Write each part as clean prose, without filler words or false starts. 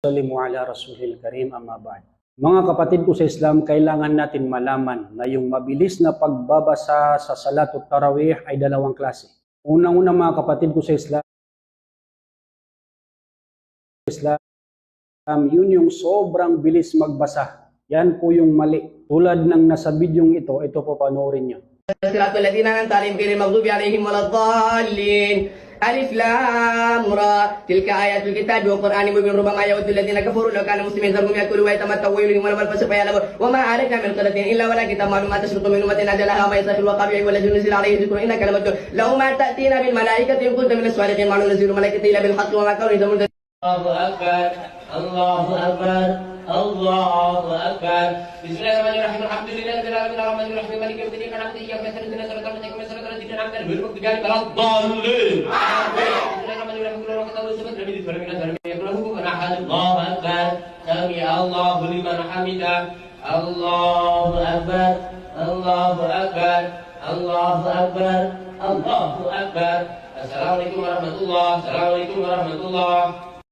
Sallimu ala Rasulil Karim, amma ba'd. Mga kapatid ko sa Islam, kailangan natin malaman na yung mabilis na pagbabasa sa Salatut Tarawih ay dalawang klase. Unang-una mga kapatid ko sa Islam, yun yung sobrang bilis magbasa. Yan po yung mali. Tulad ng nasa bidyong ito po panoorin nyo. Siratal ladzina an'amta alaihim ghairil maghdubi alaihim waladdallin. ألف لام را تلك آيات الكتاب والقرآن المبين ربما يود الذين كفروا لو كانوا مسلمين ذرهم يأكلوا ويتمتعوا ويلهم ولهم فسوف يعلمون وما عليك من قرية إلا ولا كتاب معلومات تسبق من أمة أجلها وما يستأخر وقالوا أيها الذي نزل عليه الذكر إنك لمجنون لو ما تأتينا بالملائكة إن كنت من الصادقين ما ننزل الملائكة إلا بالحق وما كانوا يزعمون. الله أكبر الله أكبر الله أكبر بسم الله الرحمن الرحيم الحمد لله رب العالمين الرحمن الرحيم مالك يوم الدين نعبد وإياك نستعين اهدنا الصراط المستقيم صراط الذين أنعمت عليهم غير المغضوب عليهم ولا الضالين بسم الله الرحمن الرحيم كل وقت الله سبحانه وتعالى من الظالمين يقرأه من أحد الله أكبر سمع الله لمن حمده الله أكبر الله أكبر الله أكبر الله أكبر السلام عليكم ورحمة الله السلام عليكم ورحمة الله.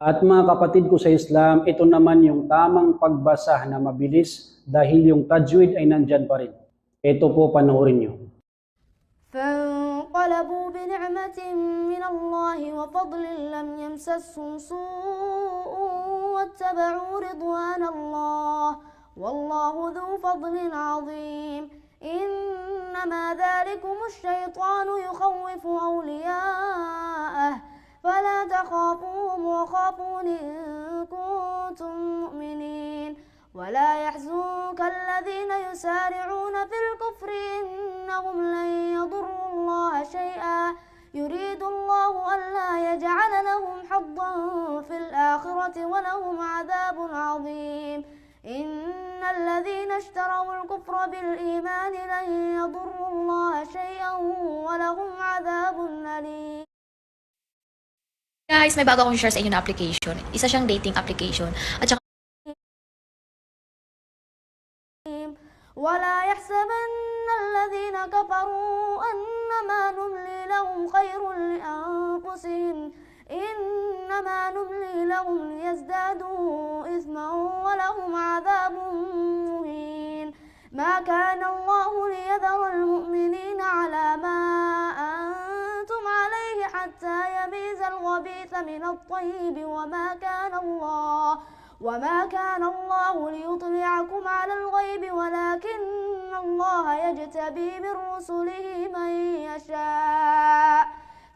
At mga kapatid ko sa Islam, ito naman yung tamang pagbasa na mabilis dahil yung tajwid ay nandyan pa rin. Ito po panoorin nyo. فانقلبوا بنعمة من الله وفضل لم يمسسهم سوء واتبعوا رضوان الله والله ذو فضل عظيم إنما ذلكم الشيطان يخوف أولياءه فلا تخافوهم وخافون إن كنتم مؤمنين ولا يحزنك الذين يسارعون في الكفر إنهم لن يضروا الله شيئا يريد الله ألا يجعل لهم حظا في الآخرة ولهم عذاب عظيم إن الذين اشتروا الكفر بالإيمان لن يضروا الله شيئا ولهم عذاب أليم. Guys, may bago akong share sa inyo na application. Isa siyang dating application. At saka ولا يحسبن الذين كفروا أنما نملي لهم خير لأنفسهم إنما نملي لهم ليزدادوا إثما ولهم عذاب مهين ما كان الله ليذر المؤمنين على ما أنتم عليه حتى يميز الخبيث من الطيب وما كان الله ليطلعكم على الغيب ولكن الله يجتبي من رسله من يشاء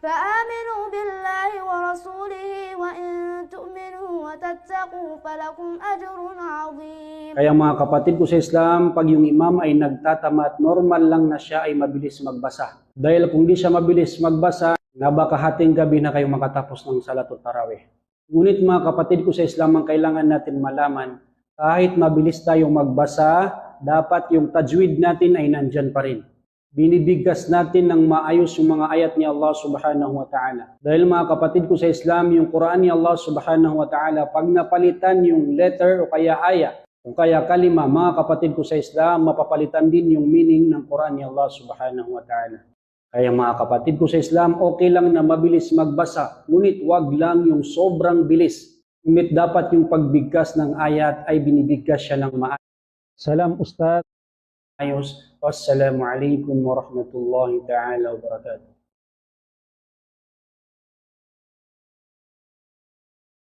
فآمنوا بالله ورسوله وإن تؤمنوا وتتقوا فلكم أجر عظيم. Kaya mga kapatid ko sa Islam, pag yung imam ay nagtatama at normal lang na siya ay mabilis magbasa. Dahil kung di siya mabilis magbasa, na baka hating gabi na kayo makatapos ng Salatut Tarawih. Ngunit mga kapatid ko sa Islam, ang kailangan natin malaman, kahit mabilis tayong magbasa, dapat yung tajwid natin ay nandyan pa rin. Binibigkas natin ng maayos yung mga ayat ni Allah subhanahu wa ta'ala. Dahil mga kapatid ko sa Islam, yung Quran ni Allah subhanahu wa ta'ala, pag napalitan yung letter o kaya ayat, o kaya kalima, mga kapatid ko sa Islam, mapapalitan din yung meaning ng Quran ni Allah subhanahu wa ta'ala. Kaya mga kapatid ko sa Islam, okay lang na mabilis magbasa, ngunit wag lang yung sobrang bilis. Ngunit dapat yung pagbigkas ng ayat ay binibigkas siya ng maayos. Salam Ustaz. Wassalamualaikum warahmatullahi ta'ala wabarakatuh.